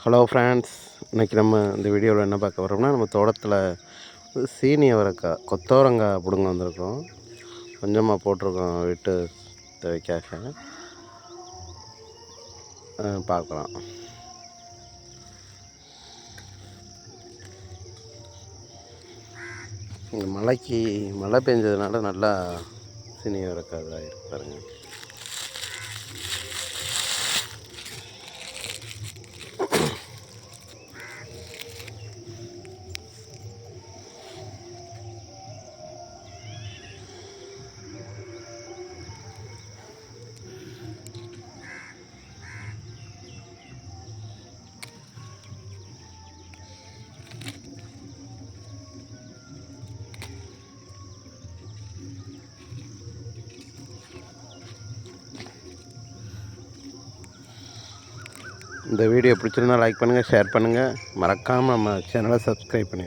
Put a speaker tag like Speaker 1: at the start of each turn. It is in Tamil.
Speaker 1: ஹலோ ஃப்ரெண்ட்ஸ், இன்றைக்கி நம்ம இந்த வீடியோவில் என்ன பார்க்க வரோம்னா, நம்ம தோட்டத்தில் சீனி அவரைக்காய் கொத்தவரங்காய் பிடுங்க வந்திருக்கோம். கொஞ்சமாக போட்டிருக்கோம் வீட்டு தேவைக்காக. பார்க்கலாம். இந்த மழை பெஞ்சதுனால நல்லா சீனி அவரைக்காய் இதாக இருக்கு பாருங்கள். இந்த வீடியோ பிடிச்சிருந்தால் லைக் பண்ணுங்கள், ஷேர் பண்ணுங்கள், மறக்காமல் நம்ம சேனலை சப்ஸ்கிரைப் பண்ணுங்கள்.